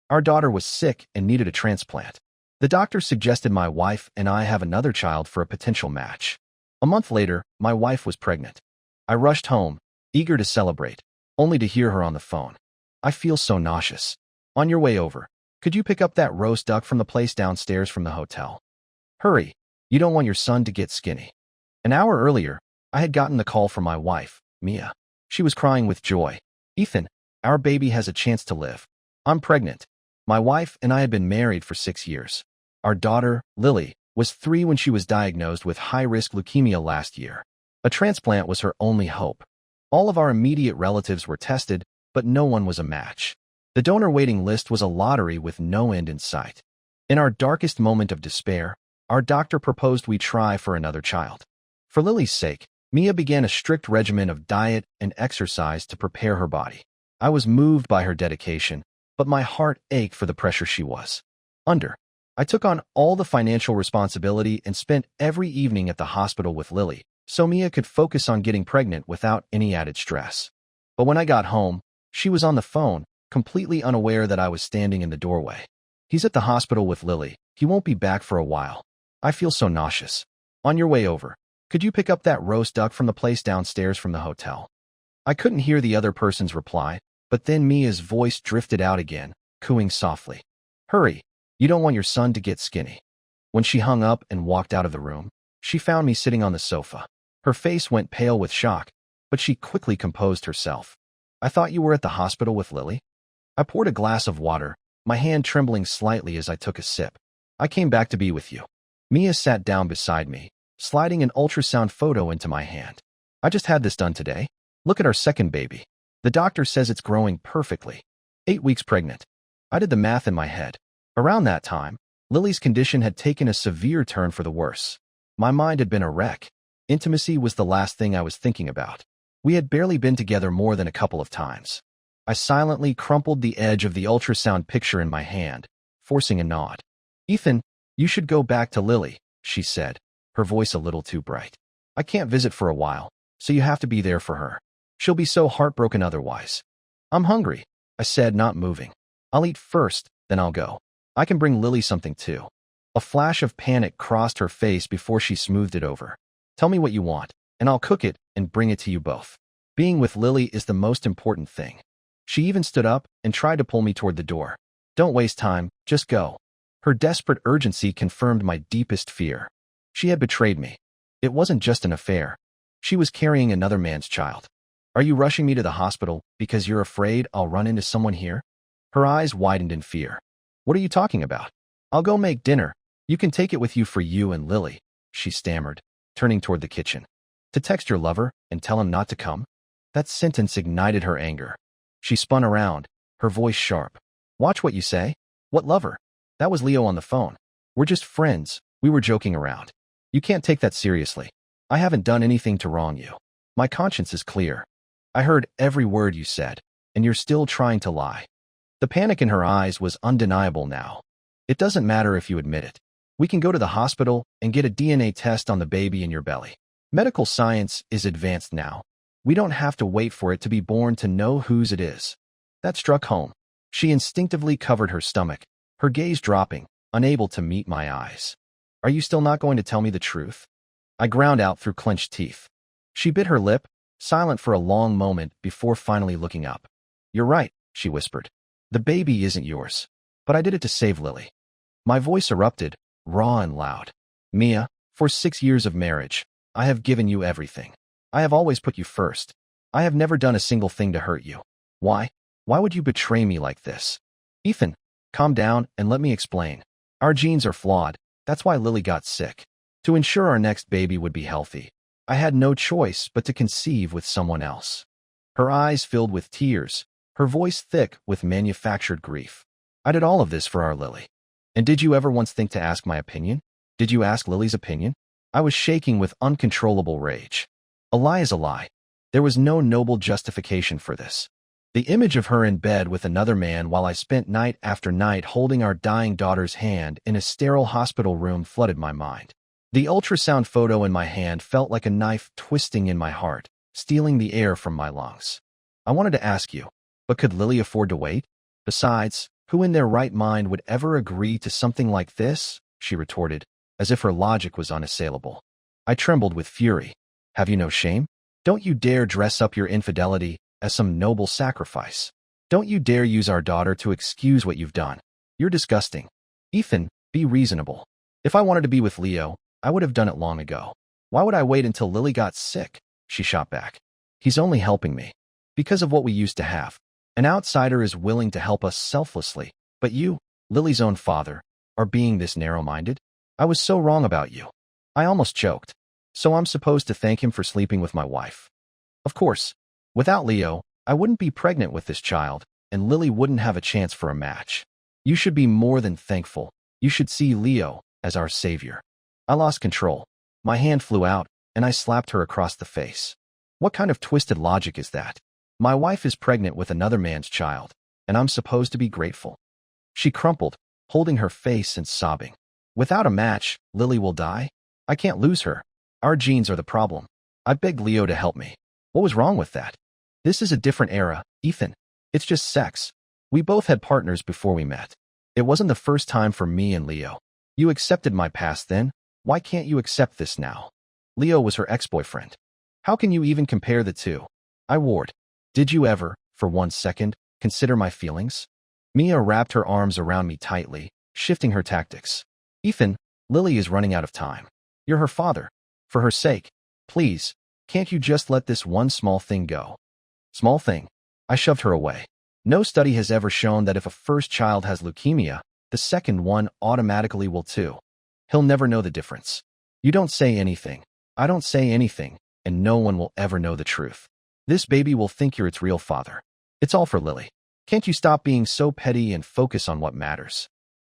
Our daughter was sick and needed a transplant. The doctor suggested my wife and I have another child for a potential match. A month later, my wife was pregnant. I rushed home, eager to celebrate, only to hear her on the phone. I feel so nauseous. On your way over, could you pick up that roast duck from the place downstairs from the hotel? Hurry, you don't want your son to get skinny. An hour earlier, I had gotten the call from my wife, Mia. She was crying with joy. Ethan, our baby has a chance to live. I'm pregnant. My wife and I had been married for 6 years. Our daughter, Lily, was 3 when she was diagnosed with high-risk leukemia last year. A transplant was her only hope. All of our immediate relatives were tested, but no one was a match. The donor waiting list was a lottery with no end in sight. In our darkest moment of despair, our doctor proposed we try for another child. For Lily's sake, Mia began a strict regimen of diet and exercise to prepare her body. I was moved by her dedication, but my heart ached for the pressure she was under. I took on all the financial responsibility and spent every evening at the hospital with Lily, so Mia could focus on getting pregnant without any added stress. But when I got home, she was on the phone, completely unaware that I was standing in the doorway. He's at the hospital with Lily. He won't be back for a while. I feel so nauseous. On your way over, could you pick up that roast duck from the place downstairs from the hotel? I couldn't hear the other person's reply, but then Mia's voice drifted out again, cooing softly. Hurry, you don't want your son to get skinny. When she hung up and walked out of the room, she found me sitting on the sofa. Her face went pale with shock, but she quickly composed herself. I thought you were at the hospital with Lily? I poured a glass of water, my hand trembling slightly as I took a sip. I came back to be with you. Mia sat down beside me, sliding an ultrasound photo into my hand. I just had this done today. Look at our second baby. The doctor says it's growing perfectly. 8 weeks pregnant. I did the math in my head. Around that time, Lily's condition had taken a severe turn for the worse. My mind had been a wreck. Intimacy was the last thing I was thinking about. We had barely been together more than a couple of times. I silently crumpled the edge of the ultrasound picture in my hand, forcing a nod. Ethan, you should go back to Lily, she said, her voice a little too bright. I can't visit for a while, so you have to be there for her. She'll be so heartbroken otherwise. I'm hungry, I said, not moving. I'll eat first, then I'll go. I can bring Lily something too. A flash of panic crossed her face before she smoothed it over. Tell me what you want, and I'll cook it and bring it to you both. Being with Lily is the most important thing. She even stood up and tried to pull me toward the door. Don't waste time, just go. Her desperate urgency confirmed my deepest fear. She had betrayed me. It wasn't just an affair. She was carrying another man's child. Are you rushing me to the hospital because you're afraid I'll run into someone here? Her eyes widened in fear. What are you talking about? I'll go make dinner. You can take it with you for you and Lily, she stammered, turning toward the kitchen. To text your lover and tell him not to come? That sentence ignited her anger. She spun around, her voice sharp. Watch what you say. What lover? That was Leo on the phone. We're just friends. We were joking around. You can't take that seriously. I haven't done anything to wrong you. My conscience is clear. I heard every word you said, and you're still trying to lie. The panic in her eyes was undeniable now. It doesn't matter if you admit it. We can go to the hospital and get a DNA test on the baby in your belly. Medical science is advanced now. We don't have to wait for it to be born to know whose it is. That struck home. She instinctively covered her stomach, her gaze dropping, unable to meet my eyes. Are you still not going to tell me the truth? I ground out through clenched teeth. She bit her lip, silent for a long moment before finally looking up. You're right, she whispered. The baby isn't yours. But I did it to save Lily. My voice erupted, raw and loud. Mia, for 6 years of marriage, I have given you everything. I have always put you first. I have never done a single thing to hurt you. Why? Why would you betray me like this? Ethan, calm down and let me explain. Our genes are flawed. That's why Lily got sick. To ensure our next baby would be healthy, I had no choice but to conceive with someone else. Her eyes filled with tears, her voice thick with manufactured grief. I did all of this for our Lily. And did you ever once think to ask my opinion? Did you ask Lily's opinion? I was shaking with uncontrollable rage. A lie is a lie. There was no noble justification for this. The image of her in bed with another man while I spent night after night holding our dying daughter's hand in a sterile hospital room flooded my mind. The ultrasound photo in my hand felt like a knife twisting in my heart, stealing the air from my lungs. I wanted to ask you, but could Lily afford to wait? Besides, Who in their right mind would ever agree to something like this? She retorted, as if her logic was unassailable. I trembled with fury. Have you no shame? Don't you dare dress up your infidelity as some noble sacrifice. Don't you dare use our daughter to excuse what you've done. You're disgusting. Ethan, be reasonable. If I wanted to be with Leo, I would have done it long ago. Why would I wait until Lily got sick? She shot back. He's only helping me. Because of what we used to have. An outsider is willing to help us selflessly. But you, Lily's own father, are being this narrow-minded? I was so wrong about you. I almost choked. So I'm supposed to thank him for sleeping with my wife. Of course. Without Leo, I wouldn't be pregnant with this child, and Lily wouldn't have a chance for a match. You should be more than thankful. You should see Leo as our savior. I lost control. My hand flew out, and I slapped her across the face. What kind of twisted logic is that? My wife is pregnant with another man's child, and I'm supposed to be grateful. She crumpled, holding her face and sobbing. Without a match, Lily will die? I can't lose her. Our genes are the problem. I begged Leo to help me. What was wrong with that? This is a different era, Ethan. It's just sex. We both had partners before we met. It wasn't the first time for me and Leo. You accepted my past then. Why can't you accept this now? Leo was her ex-boyfriend. How can you even compare the two? I warred. Did you ever, for 1 second, consider my feelings? Mia wrapped her arms around me tightly, shifting her tactics. Ethan, Lily is running out of time. You're her father. For her sake, please, can't you just let this one small thing go? Small thing. I shoved her away. No study has ever shown that if a first child has leukemia, the second one automatically will too. He'll never know the difference. You don't say anything. I don't say anything, and no one will ever know the truth. This baby will think you're its real father. It's all for Lily. Can't you stop being so petty and focus on what matters?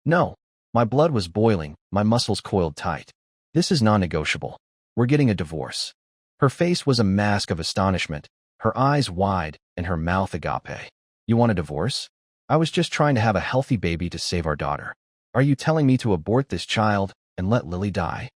No. My blood was boiling, my muscles coiled tight. This is non-negotiable. We're getting a divorce. Her face was a mask of astonishment, her eyes wide, and her mouth agape. You want a divorce? I was just trying to have a healthy baby to save our daughter. Are you telling me to abort this child and let Lily die?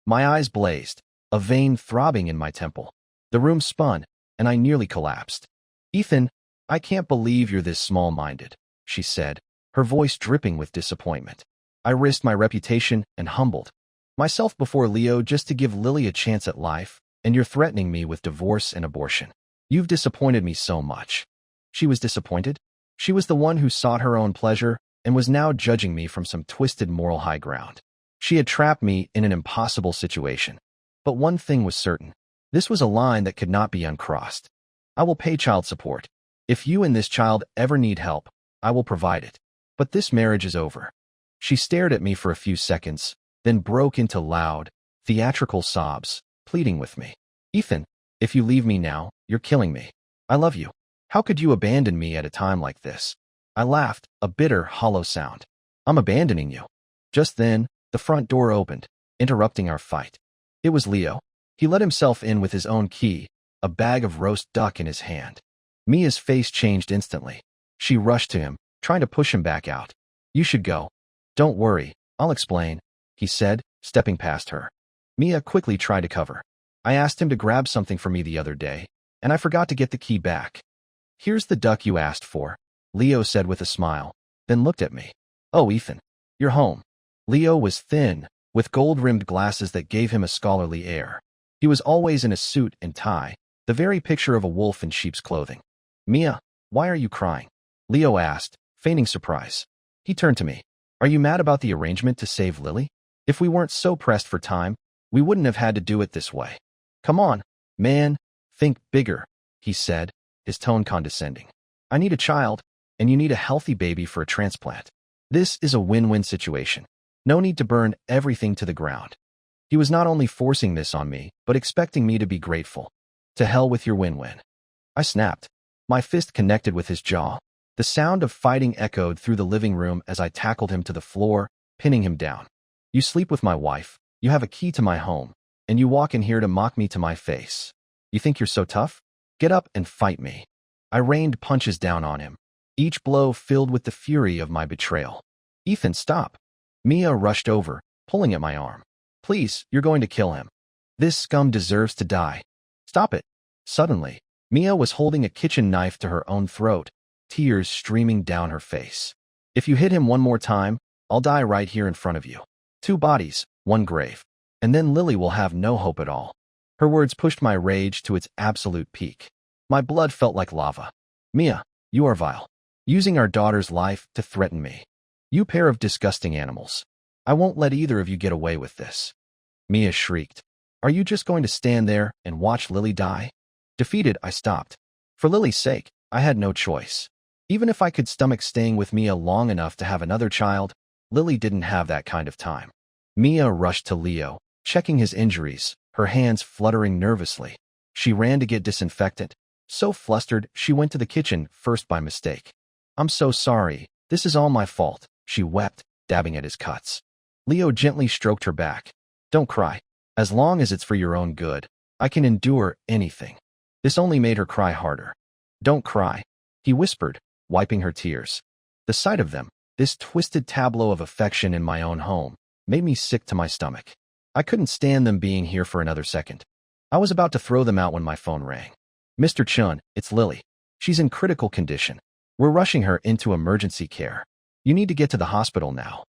My eyes blazed, a vein throbbing in my temple. The room spun, and I nearly collapsed. Ethan, I can't believe you're this small-minded, she said, her voice dripping with disappointment. I risked my reputation and humbled myself before Leo just to give Lily a chance at life, and you're threatening me with divorce and abortion. You've disappointed me so much. She was disappointed. She was the one who sought her own pleasure and was now judging me from some twisted moral high ground. She had trapped me in an impossible situation. But one thing was certain. This was a line that could not be uncrossed. I will pay child support. If you and this child ever need help, I will provide it. But this marriage is over. She stared at me for a few seconds, then broke into loud, theatrical sobs, pleading with me. Ethan, if you leave me now, you're killing me. I love you. How could you abandon me at a time like this? I laughed, a bitter, hollow sound. I'm abandoning you. Just then, the front door opened, interrupting our fight. It was Leo. He let himself in with his own key, a bag of roast duck in his hand. Mia's face changed instantly. She rushed to him, trying to push him back out. You should go. Don't worry, I'll explain, he said, stepping past her. Mia quickly tried to cover. I asked him to grab something for me the other day, and I forgot to get the key back. Here's the duck you asked for, Leo said with a smile, then looked at me. Oh, Ethan, you're home. Leo was thin, with gold-rimmed glasses that gave him a scholarly air. He was always in a suit and tie, the very picture of a wolf in sheep's clothing. Mia, why are you crying? Leo asked, feigning surprise. He turned to me. Are you mad about the arrangement to save Lily? If we weren't so pressed for time, we wouldn't have had to do it this way. Come on, man, think bigger, he said, his tone condescending. I need a child, and you need a healthy baby for a transplant. This is a win-win situation. No need to burn everything to the ground. He was not only forcing this on me, but expecting me to be grateful. To hell with your win-win. I snapped. My fist connected with his jaw. The sound of fighting echoed through the living room as I tackled him to the floor, pinning him down. You sleep with my wife, you have a key to my home, and you walk in here to mock me to my face. You think you're so tough? Get up and fight me. I rained punches down on him, each blow filled with the fury of my betrayal. Ethan, stop. Mia rushed over, pulling at my arm. Please, you're going to kill him. This scum deserves to die. Stop it. Suddenly, Mia was holding a kitchen knife to her own throat, tears streaming down her face. If you hit him one more time, I'll die right here in front of you. 2 bodies, 1 grave. And then Lily will have no hope at all. Her words pushed my rage to its absolute peak. My blood felt like lava. Mia, you are vile. Using our daughter's life to threaten me. You pair of disgusting animals. I won't let either of you get away with this. Mia shrieked. Are you just going to stand there and watch Lily die? Defeated, I stopped. For Lily's sake, I had no choice. Even if I could stomach staying with Mia long enough to have another child, Lily didn't have that kind of time. Mia rushed to Leo, checking his injuries, her hands fluttering nervously. She ran to get disinfectant. So flustered, she went to the kitchen first by mistake. I'm so sorry. This is all my fault, she wept, dabbing at his cuts. Leo gently stroked her back. Don't cry. As long as it's for your own good, I can endure anything. This only made her cry harder. Don't cry, he whispered, wiping her tears. The sight of them, this twisted tableau of affection in my own home, made me sick to my stomach. I couldn't stand them being here for another second. I was about to throw them out when my phone rang. Mr. Chun, it's Lily. She's in critical condition. We're rushing her into emergency care. You need to get to the hospital now.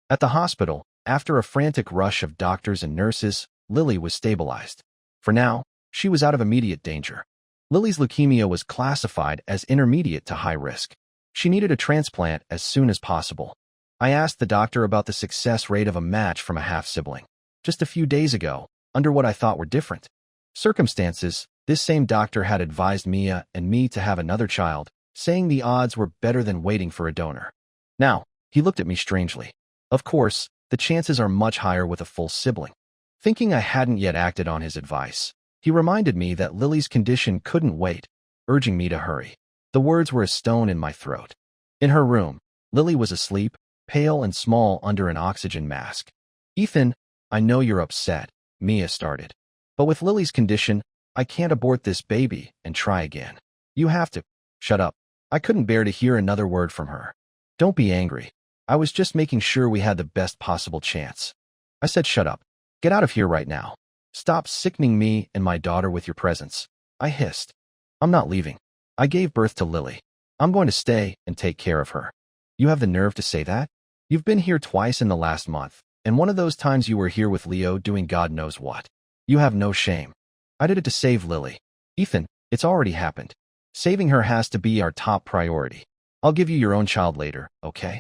At the hospital, after a frantic rush of doctors and nurses, Lily was stabilized. For now, she was out of immediate danger. Lily's leukemia was classified as intermediate to high risk. She needed a transplant as soon as possible. I asked the doctor about the success rate of a match from a half-sibling. Just a few days ago, under what I thought were different circumstances, this same doctor had advised Mia and me to have another child, saying the odds were better than waiting for a donor. Now, he looked at me strangely. Of course, the chances are much higher with a full sibling. Thinking I hadn't yet acted on his advice, he reminded me that Lily's condition couldn't wait, urging me to hurry. The words were a stone in my throat. In her room, Lily was asleep, pale and small under an oxygen mask. Ethan, I know you're upset, Mia started. But with Lily's condition, I can't abort this baby and try again. You have to. Shut up. I couldn't bear to hear another word from her. Don't be angry. I was just making sure we had the best possible chance. I said shut up. Get out of here right now. Stop sickening me and my daughter with your presence. I hissed. I'm not leaving. I gave birth to Lily. I'm going to stay and take care of her. You have the nerve to say that? You've been here twice in the last month, and one of those times you were here with Leo doing God knows what. You have no shame. I did it to save Lily. Ethan, it's already happened. Saving her has to be our top priority. I'll give you your own child later, okay?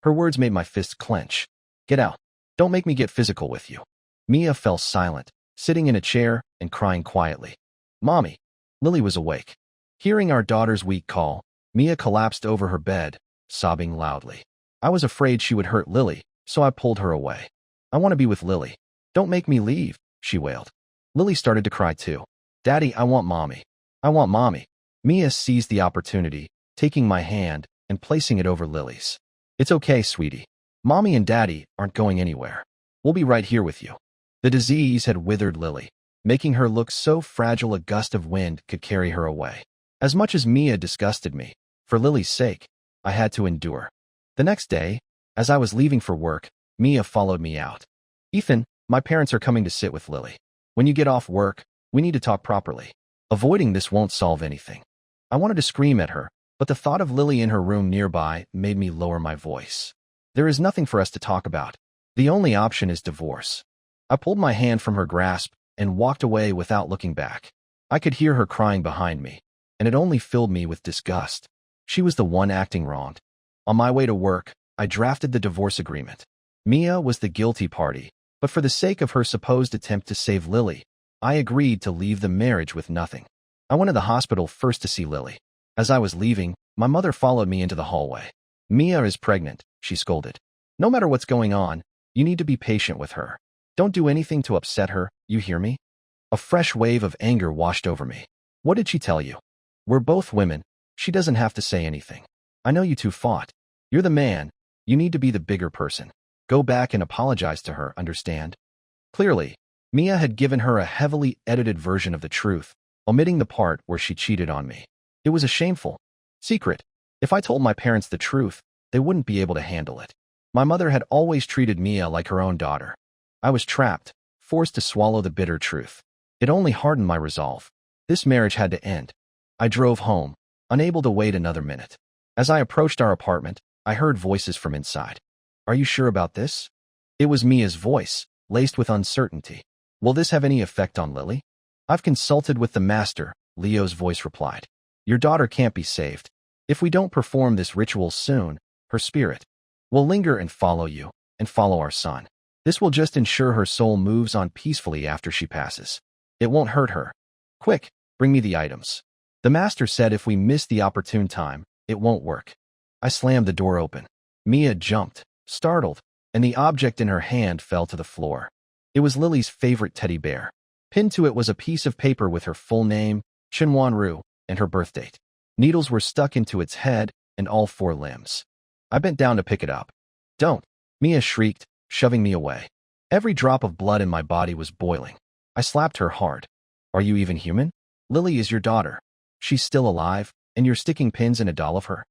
Her words made my fists clench. Get out. Don't make me get physical with you. Mia fell silent, sitting in a chair and crying quietly. Mommy. Lily was awake. Hearing our daughter's weak call, Mia collapsed over her bed, sobbing loudly. I was afraid she would hurt Lily, so I pulled her away. I want to be with Lily. Don't make me leave, she wailed. Lily started to cry too. Daddy, I want Mommy. I want Mommy. Mia seized the opportunity, taking my hand and placing it over Lily's. It's okay, sweetie. Mommy and Daddy aren't going anywhere. We'll be right here with you. The disease had withered Lily, making her look so fragile a gust of wind could carry her away. As much as Mia disgusted me, for Lily's sake, I had to endure. The next day, as I was leaving for work, Mia followed me out. Ethan, my parents are coming to sit with Lily. When you get off work, we need to talk properly. Avoiding this won't solve anything. I wanted to scream at her, but the thought of Lily in her room nearby made me lower my voice. There is nothing for us to talk about. The only option is divorce. I pulled my hand from her grasp and walked away without looking back. I could hear her crying behind me, and it only filled me with disgust. She was the one acting wrong. On my way to work, I drafted the divorce agreement. Mia was the guilty party, but for the sake of her supposed attempt to save Lily, I agreed to leave the marriage with nothing. I went to the hospital first to see Lily. As I was leaving, my mother followed me into the hallway. Mia is pregnant, she scolded. No matter what's going on, you need to be patient with her. Don't do anything to upset her, you hear me? A fresh wave of anger washed over me. What did she tell you? We're both women. She doesn't have to say anything. I know you two fought. You're the man. You need to be the bigger person. Go back and apologize to her, understand? Clearly, Mia had given her a heavily edited version of the truth, omitting the part where she cheated on me. It was a shameful secret. If I told my parents the truth, they wouldn't be able to handle it. My mother had always treated Mia like her own daughter. I was trapped, forced to swallow the bitter truth. It only hardened my resolve. This marriage had to end. I drove home, unable to wait another minute. As I approached our apartment, I heard voices from inside. Are you sure about this? It was Mia's voice, laced with uncertainty. Will this have any effect on Lily? I've consulted with the master, Leo's voice replied. Your daughter can't be saved. If we don't perform this ritual soon, her spirit will linger and follow you, and follow our son. This will just ensure her soul moves on peacefully after she passes. It won't hurt her. Quick, bring me the items. The master said if we miss the opportune time, it won't work. I slammed the door open. Mia jumped, startled, and the object in her hand fell to the floor. It was Lily's favorite teddy bear. Pinned to it was a piece of paper with her full name, Chinwan-ru, and her birth date. Needles were stuck into its head and all 4 limbs. I bent down to pick it up. Don't! Mia shrieked, shoving me away. Every drop of blood in my body was boiling. I slapped her hard. Are you even human? Lily is your daughter. She's still alive, and you're sticking pins in a doll of her.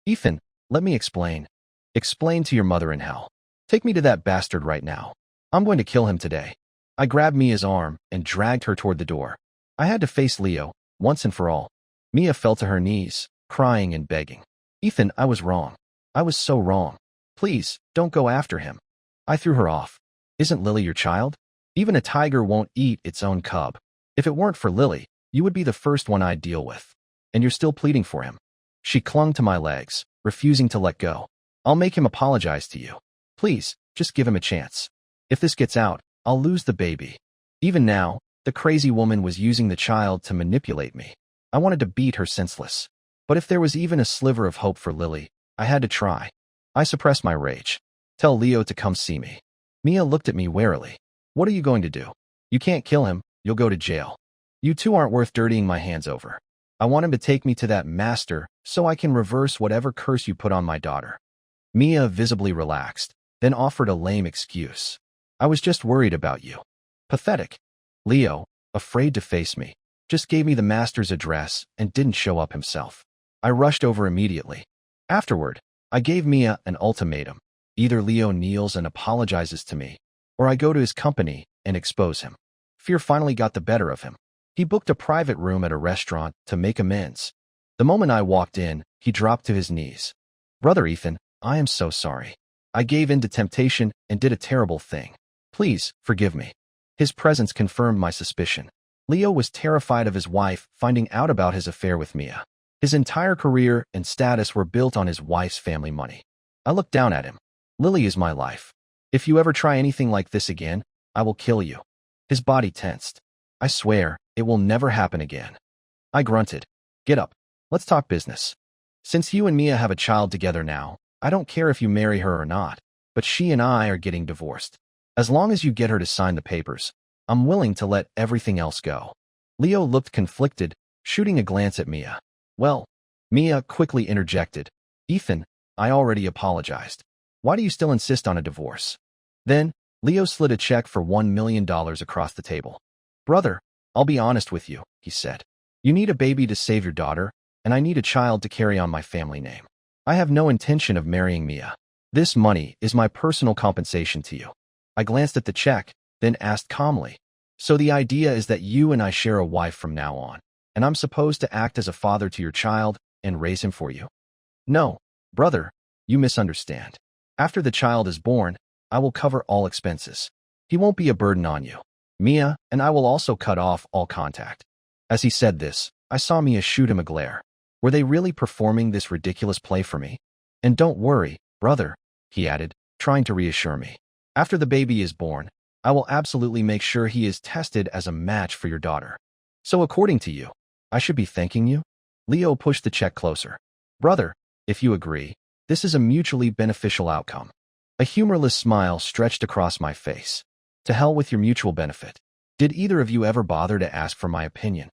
Ethan, let me explain. Explain to your mother in hell. Take me to that bastard right now. I'm going to kill him today. I grabbed Mia's arm and dragged her toward the door. I had to face Leo, once and for all. Mia fell to her knees, crying and begging. Ethan, I was wrong. I was so wrong. Please, don't go after him. I threw her off. Isn't Lily your child? Even a tiger won't eat its own cub. If it weren't for Lily, you would be the first one I'd deal with. And you're still pleading for him. She clung to my legs, refusing to let go. I'll make him apologize to you. Please, just give him a chance. If this gets out, I'll lose the baby. Even now, the crazy woman was using the child to manipulate me. I wanted to beat her senseless. But if there was even a sliver of hope for Lily, I had to try. I suppressed my rage. Tell Leo to come see me. Mia looked at me warily. What are you going to do? You can't kill him, you'll go to jail. You two aren't worth dirtying my hands over. I want him to take me to that master so I can reverse whatever curse you put on my daughter. Mia visibly relaxed, then offered a lame excuse. I was just worried about you. Pathetic. Leo, afraid to face me, just gave me the master's address and didn't show up himself. I rushed over immediately. Afterward, I gave Mia an ultimatum. Either Leo kneels and apologizes to me, or I go to his company and expose him. Fear finally got the better of him. He booked a private room at a restaurant to make amends. The moment I walked in, he dropped to his knees. Brother Ethan, I am so sorry. I gave in to temptation and did a terrible thing. Please, forgive me. His presence confirmed my suspicion. Leo was terrified of his wife finding out about his affair with Mia. His entire career and status were built on his wife's family money. I looked down at him. Lily is my life. If you ever try anything like this again, I will kill you. His body tensed. I swear, it will never happen again. I grunted. Get up. Let's talk business. Since you and Mia have a child together now, I don't care if you marry her or not, but she and I are getting divorced. As long as you get her to sign the papers, I'm willing to let everything else go. Leo looked conflicted, shooting a glance at Mia. Well, Mia quickly interjected. Ethan, I already apologized. Why do you still insist on a divorce? Then, Leo slid a check for $1 million across the table. Brother, I'll be honest with you, he said. You need a baby to save your daughter, and I need a child to carry on my family name. I have no intention of marrying Mia. This money is my personal compensation to you. I glanced at the check, then asked calmly. So the idea is that you and I share a wife from now on, and I'm supposed to act as a father to your child and raise him for you? No, brother, you misunderstand. After the child is born, I will cover all expenses. He won't be a burden on you. Mia and I will also cut off all contact. As he said this, I saw Mia shoot him a glare. Were they really performing this ridiculous play for me? And don't worry, brother, he added, trying to reassure me. After the baby is born, I will absolutely make sure he is tested as a match for your daughter. So according to you, I should be thanking you? Leo pushed the check closer. Brother, if you agree, this is a mutually beneficial outcome. A humorless smile stretched across my face. To hell with your mutual benefit. Did either of you ever bother to ask for my opinion?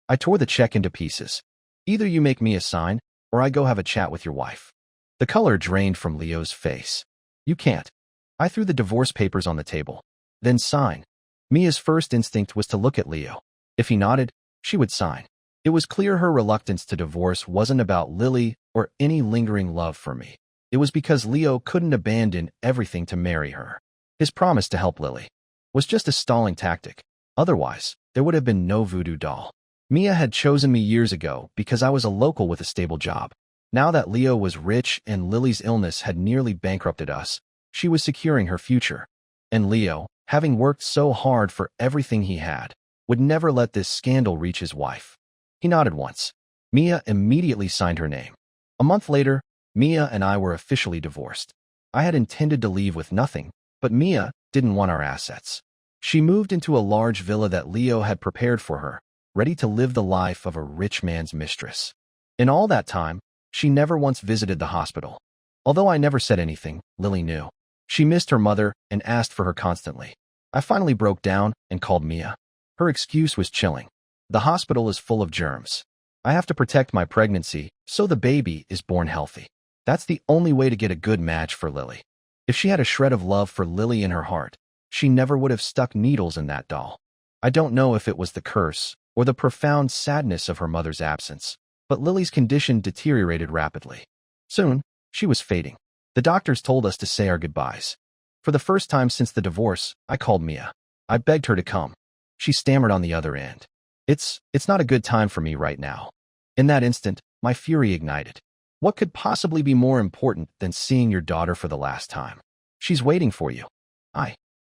I tore the check into pieces. Either you make me a sign, or I go have a chat with your wife. The color drained from Leo's face. You can't. I threw the divorce papers on the table. Then sign. Mia's first instinct was to look at Leo. If he nodded, she would sign. It was clear her reluctance to divorce wasn't about Lily or any lingering love for me. It was because Leo couldn't abandon everything to marry her. His promise to help Lily was just a stalling tactic. Otherwise, there would have been no voodoo doll. Mia had chosen me years ago because I was a local with a stable job. Now that Leo was rich and Lily's illness had nearly bankrupted us, she was securing her future. And Leo, having worked so hard for everything he had, would never let this scandal reach his wife. He nodded once. Mia immediately signed her name. A month later, Mia and I were officially divorced. I had intended to leave with nothing, but Mia didn't want our assets. She moved into a large villa that Leo had prepared for her, ready to live the life of a rich man's mistress. In all that time, she never once visited the hospital. Although I never said anything, Lily knew. She missed her mother and asked for her constantly. I finally broke down and called Mia. Her excuse was chilling. The hospital is full of germs. I have to protect my pregnancy so the baby is born healthy. That's the only way to get a good match for Lily. If she had a shred of love for Lily in her heart, she never would have stuck needles in that doll. I don't know if it was the curse or the profound sadness of her mother's absence, but Lily's condition deteriorated rapidly. Soon, she was fading. The doctors told us to say our goodbyes. For the first time since the divorce, I called Mia. I begged her to come. She stammered on the other end. It's not a good time for me right now. In that instant, my fury ignited. What could possibly be more important than seeing your daughter for the last time? She's waiting for you.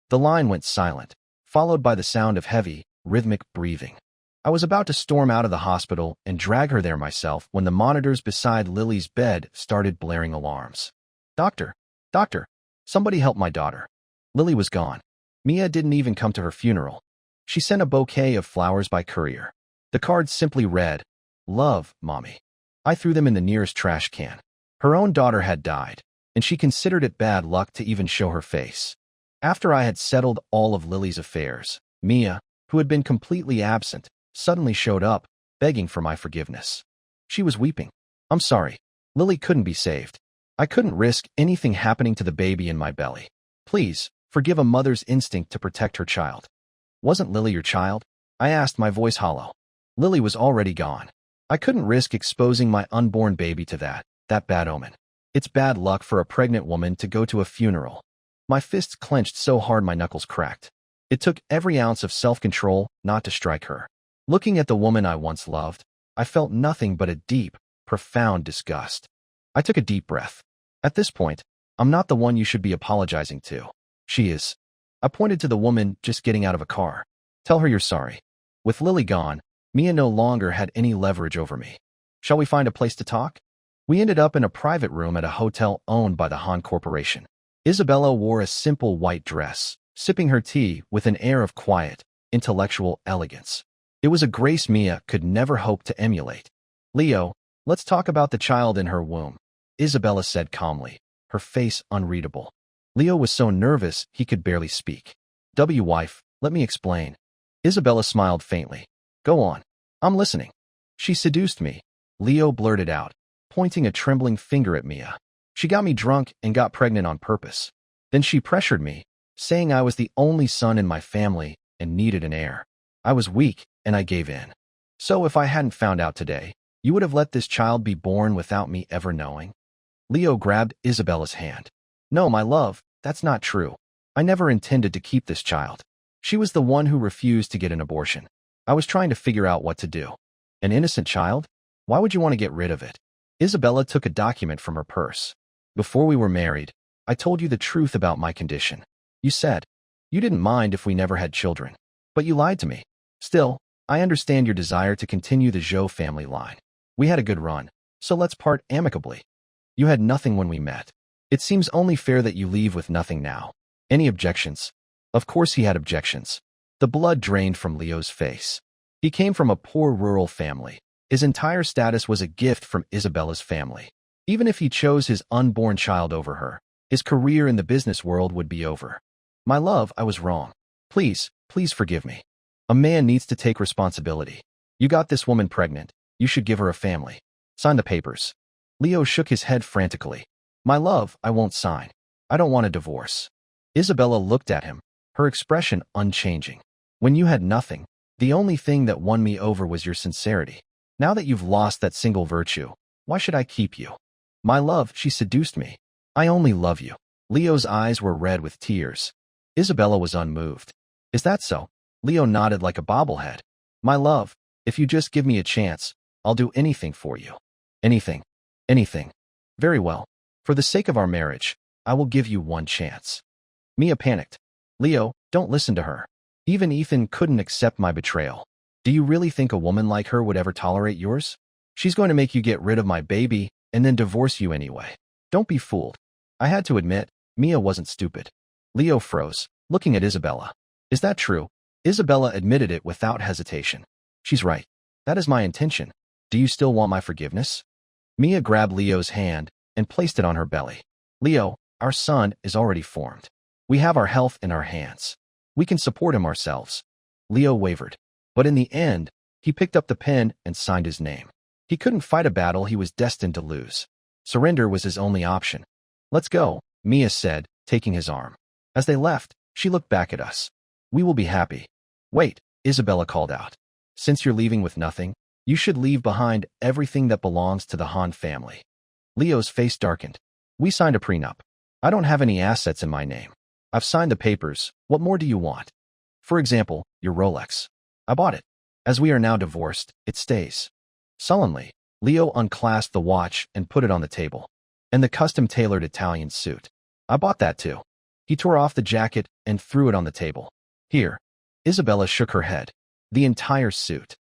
The line went silent, followed by the sound of heavy, rhythmic breathing. I was about to storm out of the hospital and drag her there myself when the monitors beside Lily's bed started blaring alarms. Doctor, somebody help my daughter. Lily was gone. Mia didn't even come to her funeral. She sent a bouquet of flowers by courier. The card simply read, "Love, Mommy." I threw them in the nearest trash can. Her own daughter had died, and she considered it bad luck to even show her face. After I had settled all of Lily's affairs, Mia, who had been completely absent, suddenly showed up, begging for my forgiveness. She was weeping. I'm sorry. Lily couldn't be saved. I couldn't risk anything happening to the baby in my belly. Please, forgive a mother's instinct to protect her child. Wasn't Lily your child? I asked, my voice hollow. Lily was already gone. I couldn't risk exposing my unborn baby to that bad omen. It's bad luck for a pregnant woman to go to a funeral. My fists clenched so hard my knuckles cracked. It took every ounce of self-control not to strike her. Looking at the woman I once loved, I felt nothing but a deep, profound disgust. I took a deep breath. At this point, I'm not the one you should be apologizing to. She is. I pointed to the woman just getting out of a car. Tell her you're sorry. With Lily gone, Mia no longer had any leverage over me. Shall we find a place to talk? We ended up in a private room at a hotel owned by the Han Corporation. Isabella wore a simple white dress, sipping her tea with an air of quiet, intellectual elegance. It was a grace Mia could never hope to emulate. Leo, let's talk about the child in her womb, Isabella said calmly, her face unreadable. Leo was so nervous he could barely speak. Wife, let me explain. Isabella smiled faintly. Go on. I'm listening. She seduced me, Leo blurted out, pointing a trembling finger at Mia. She got me drunk and got pregnant on purpose. Then she pressured me, saying I was the only son in my family and needed an heir. I was weak, and I gave in. So if I hadn't found out today, you would have let this child be born without me ever knowing? Leo grabbed Isabella's hand. No, my love, that's not true. I never intended to keep this child. She was the one who refused to get an abortion. I was trying to figure out what to do. An innocent child? Why would you want to get rid of it? Isabella took a document from her purse. Before we were married, I told you the truth about my condition. You said you didn't mind if we never had children, but you lied to me. Still, I understand your desire to continue the Zhou family line. We had a good run, so let's part amicably. You had nothing when we met. It seems only fair that you leave with nothing now. Any objections? Of course he had objections. The blood drained from Leo's face. He came from a poor rural family. His entire status was a gift from Isabella's family. Even if he chose his unborn child over her, his career in the business world would be over. My love, I was wrong. Please forgive me. A man needs to take responsibility. You got this woman pregnant. You should give her a family. Sign the papers. Leo shook his head frantically. My love, I won't sign. I don't want a divorce. Isabella looked at him, her expression unchanging. When you had nothing, the only thing that won me over was your sincerity. Now that you've lost that single virtue, why should I keep you? My love, she seduced me. I only love you. Leo's eyes were red with tears. Isabella was unmoved. Is that so? Leo nodded like a bobblehead. My love, if you just give me a chance, I'll do anything for you. Anything. Anything. Very well. For the sake of our marriage, I will give you one chance. Mia panicked. Leo, don't listen to her. Even Ethan couldn't accept my betrayal. Do you really think a woman like her would ever tolerate yours? She's going to make you get rid of my baby and then divorce you anyway. Don't be fooled. I had to admit, Mia wasn't stupid. Leo froze, looking at Isabella. Is that true? Isabella admitted it without hesitation. She's right. That is my intention. Do you still want my forgiveness? Mia grabbed Leo's hand and placed it on her belly. Leo, our son is already formed. We have our health in our hands. We can support him ourselves. Leo wavered. But in the end, he picked up the pen and signed his name. He couldn't fight a battle he was destined to lose. Surrender was his only option. Let's go, Mia said, taking his arm. As they left, she looked back at us. We will be happy. Wait, Isabella called out. Since you're leaving with nothing, you should leave behind everything that belongs to the Han family. Leo's face darkened. We signed a prenup. I don't have any assets in my name. I've signed the papers. What more do you want? For example, your Rolex. I bought it. As we are now divorced, it stays. Sullenly, Leo unclasped the watch and put it on the table. And the custom-tailored Italian suit. I bought that too. He tore off the jacket and threw it on the table. Here. Isabella shook her head. The entire suit.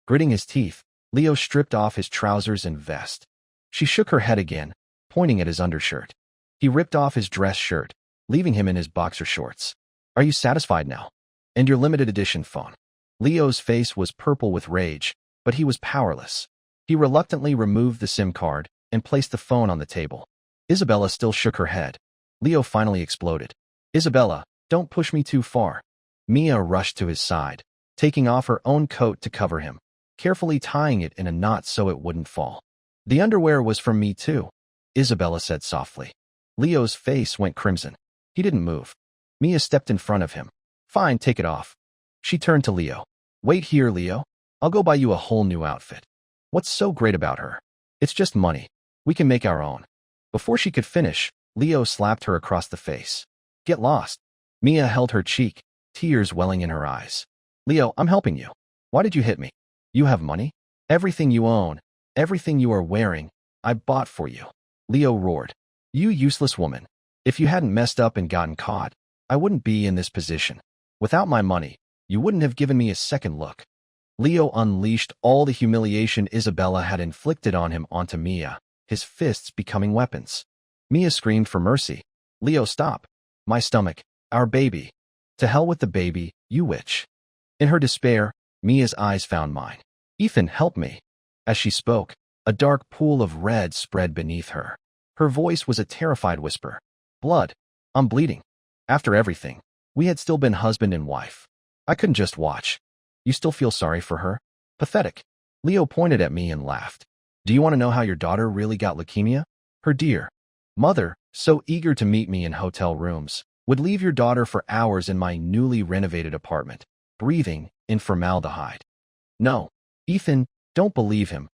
Gritting his teeth, Leo stripped off his trousers and vest. She shook her head again, pointing at his undershirt. He ripped off his dress shirt, leaving him in his boxer shorts. Are you satisfied now? And your limited edition phone? Leo's face was purple with rage, but he was powerless. He reluctantly removed the SIM card and placed the phone on the table. Isabella still shook her head. Leo finally exploded. Isabella, don't push me too far. Mia rushed to his side, taking off her own coat to cover him, carefully tying it in a knot so it wouldn't fall. The underwear was from me too, Isabella said softly. Leo's face went crimson. He didn't move. Mia stepped in front of him. Fine, take it off. She turned to Leo. Wait here, Leo. I'll go buy you a whole new outfit. What's so great about her? It's just money. We can make our own. Before she could finish, Leo slapped her across the face. Get lost. Mia held her cheek, tears welling in her eyes. Leo, I'm helping you. Why did you hit me? You have money? Everything you own, everything you are wearing, I bought for you. Leo roared. You useless woman. If you hadn't messed up and gotten caught, I wouldn't be in this position. Without my money, you wouldn't have given me a second look. Leo unleashed all the humiliation Isabella had inflicted on him onto Mia, his fists becoming weapons. Mia screamed for mercy. Leo, stop. My stomach. Our baby. To hell with the baby, you witch. In her despair, Mia's eyes found mine. Ethan, help me. As she spoke, a dark pool of red spread beneath her. Her voice was a terrified whisper. Blood. I'm bleeding. After everything, we had still been husband and wife. I couldn't just watch. You still feel sorry for her? Pathetic. Leo pointed at me and laughed. Do you want to know how your daughter really got leukemia? Her dear mother, so eager to meet me in hotel rooms, would leave your daughter for hours in my newly renovated apartment, breathing in formaldehyde. No, Ethan, don't believe him.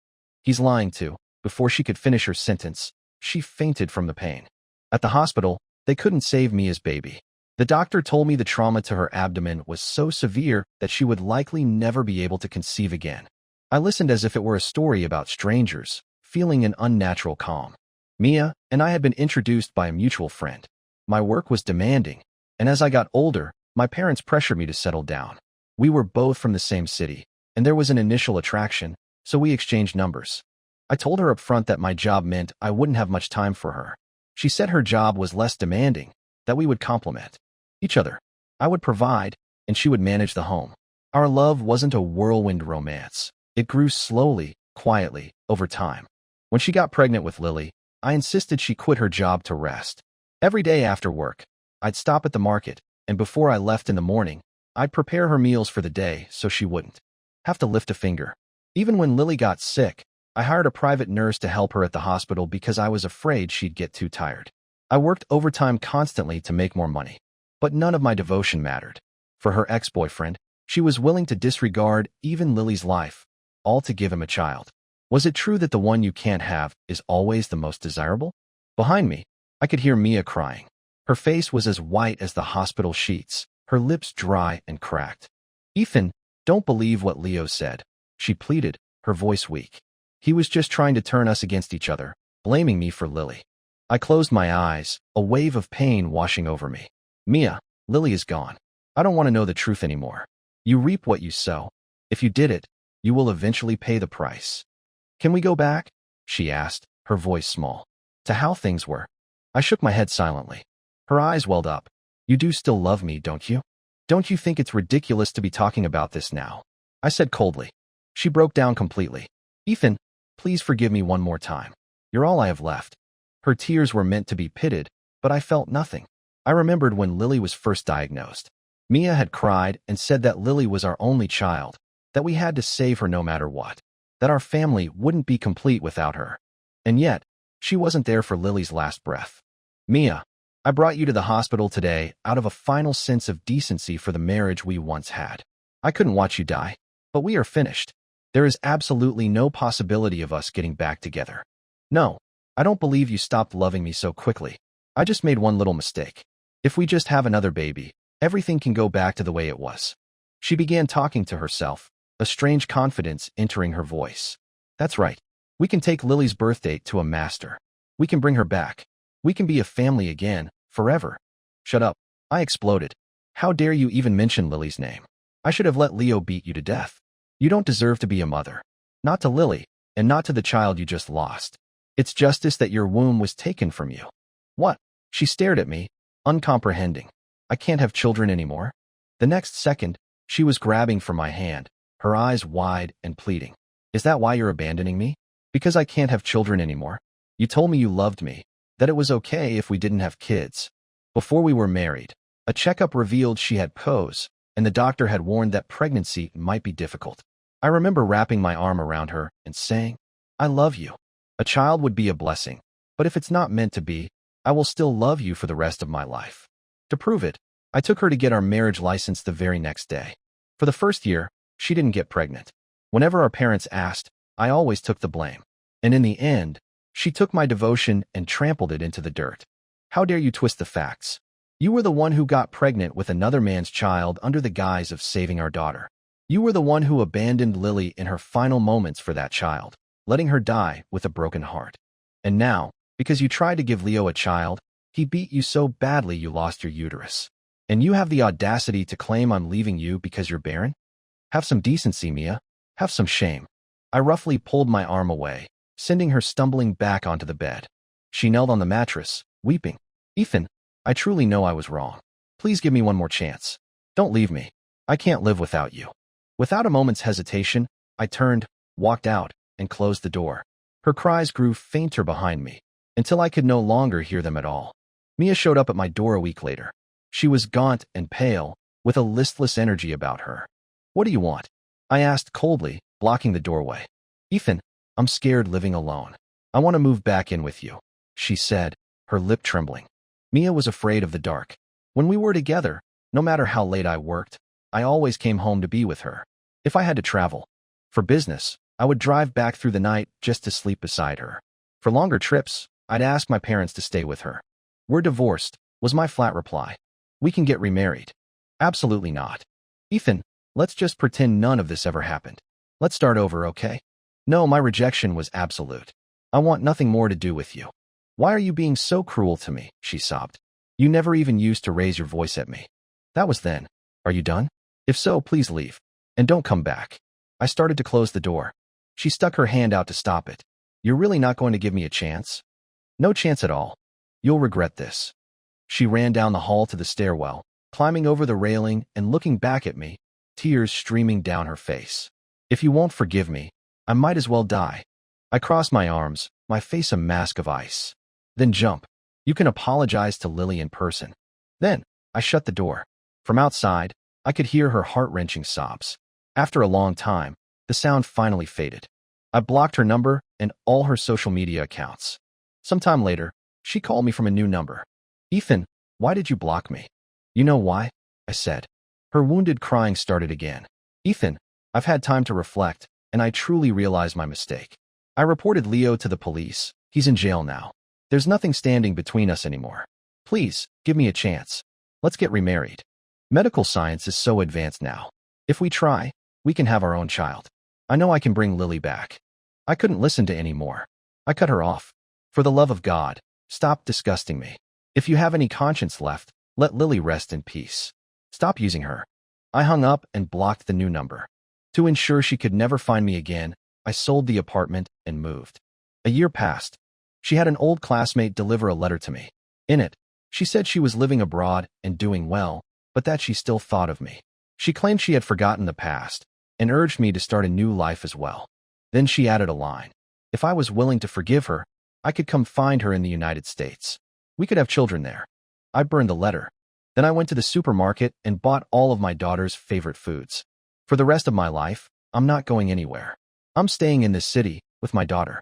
He's lying too. Before she could finish her sentence, she fainted from the pain. At the hospital, they couldn't save Mia's baby. The doctor told me the trauma to her abdomen was so severe that she would likely never be able to conceive again. I listened as if it were a story about strangers, feeling an unnatural calm. Mia and I had been introduced by a mutual friend. My work was demanding, and as I got older, my parents pressured me to settle down. We were both from the same city, and there was an initial attraction, so we exchanged numbers. I told her up front that my job meant I wouldn't have much time for her. She said her job was less demanding, that we would complement each other. I would provide, and she would manage the home. Our love wasn't a whirlwind romance. It grew slowly, quietly, over time. When she got pregnant with Lily, I insisted she quit her job to rest. Every day after work, I'd stop at the market, and before I left in the morning, I'd prepare her meals for the day so she wouldn't have to lift a finger. Even when Lily got sick, I hired a private nurse to help her at the hospital because I was afraid she'd get too tired. I worked overtime constantly to make more money, but none of my devotion mattered. For her ex-boyfriend, she was willing to disregard even Lily's life, all to give him a child. Was it true that the one you can't have is always the most desirable? Behind me, I could hear Mia crying. Her face was as white as the hospital sheets, her lips dry and cracked. Ethan, don't believe what Leo said, she pleaded, her voice weak. He was just trying to turn us against each other. blaming me for Lily. I closed my eyes, a wave of pain washing over me. Mia, Lily is gone. I don't want to know the truth anymore. You reap what you sow. If you did it, you will eventually pay the price. Can we go back? She asked, her voice small. To how things were. I shook my head silently. Her eyes welled up. You do still love me, don't you? Don't you think it's ridiculous to be talking about this now? I said coldly. She broke down completely. Ethan, please forgive me one more time. You're all I have left. Her tears were meant to be pitied, but I felt nothing. I remembered when Lily was first diagnosed. Mia had cried and said that Lily was our only child, that we had to save her no matter what, that our family wouldn't be complete without her. And yet, she wasn't there for Lily's last breath. Mia, I brought you to the hospital today out of a final sense of decency for the marriage we once had. I couldn't watch you die, but we are finished. There is absolutely no possibility of us getting back together. No, I don't believe you stopped loving me so quickly. I just made one little mistake. If we just have another baby, everything can go back to the way it was. She began talking to herself, a strange confidence entering her voice. That's right. We can take Lily's birth date to a master. We can bring her back. We can be a family again, forever. Shut up. I exploded. How dare you even mention Lily's name? I should have let Leo beat you to death. You don't deserve to be a mother. Not to Lily, and not to the child you just lost. It's justice that your womb was taken from you. What? She stared at me, uncomprehending. I can't have children anymore? The next second, she was grabbing for my hand, her eyes wide and pleading. Is that why you're abandoning me? Because I can't have children anymore? You told me you loved me, that it was okay if we didn't have kids. Before we were married, a checkup revealed she had PCOS, and the doctor had warned that pregnancy might be difficult. I remember wrapping my arm around her and saying, I love you. A child would be a blessing, but if it's not meant to be, I will still love you for the rest of my life. To prove it, I took her to get our marriage license the very next day. For the first year, she didn't get pregnant. Whenever our parents asked, I always took the blame. And in the end, she took my devotion and trampled it into the dirt. How dare you twist the facts? You were the one who got pregnant with another man's child under the guise of saving our daughter. You were the one who abandoned Lily in her final moments for that child, letting her die with a broken heart. And now, because you tried to give Leo a child, he beat you so badly you lost your uterus. And you have the audacity to claim I'm leaving you because you're barren? Have some decency, Mia. Have some shame. I roughly pulled my arm away, sending her stumbling back onto the bed. She knelt on the mattress, weeping. Ethan, I truly know I was wrong. Please give me one more chance. Don't leave me. I can't live without you. Without a moment's hesitation, I turned, walked out, and closed the door. Her cries grew fainter behind me, until I could no longer hear them at all. Mia showed up at my door a week later. She was gaunt and pale, with a listless energy about her. What do you want? I asked coldly, blocking the doorway. Ethan, I'm scared living alone. I want to move back in with you, she said, her lip trembling. Mia was afraid of the dark. When we were together, no matter how late I worked, I always came home to be with her. If I had to travel for business, I would drive back through the night just to sleep beside her. For longer trips, I'd ask my parents to stay with her. We're divorced, was my flat reply. We can get remarried. Absolutely not. Ethan, let's just pretend none of this ever happened. Let's start over, okay? No, my rejection was absolute. I want nothing more to do with you. Why are you being so cruel to me? She sobbed. You never even used to raise your voice at me. That was then. Are you done? If so, please leave. And don't come back. I started to close the door. She stuck her hand out to stop it. You're really not going to give me a chance? No chance at all. You'll regret this. She ran down the hall to the stairwell, climbing over the railing and looking back at me, tears streaming down her face. If you won't forgive me, I might as well die. I crossed my arms, my face a mask of ice. Then jump. You can apologize to Lily in person. Then, I shut the door. From outside, I could hear her heart-wrenching sobs. After a long time, the sound finally faded. I blocked her number and all her social media accounts. Sometime later, she called me from a new number. Ethan, why did you block me? You know why? I said. Her wounded crying started again. Ethan, I've had time to reflect, and I truly realized my mistake. I reported Leo to the police. He's in jail now. There's nothing standing between us anymore. Please, give me a chance. Let's get remarried. Medical science is so advanced now. If we try, we can have our own child. I know I can bring Lily back. I couldn't listen to any more. I cut her off. For the love of God, stop disgusting me. If you have any conscience left, let Lily rest in peace. Stop using her. I hung up and blocked the new number. To ensure she could never find me again, I sold the apartment and moved. A year passed. She had an old classmate deliver a letter to me. In it, she said she was living abroad and doing well, but that she still thought of me. She claimed she had forgotten the past and urged me to start a new life as well. Then she added a line. If I was willing to forgive her, I could come find her in the United States. We could have children there. I burned the letter. Then I went to the supermarket and bought all of my daughter's favorite foods. For the rest of my life, I'm not going anywhere. I'm staying in this city with my daughter.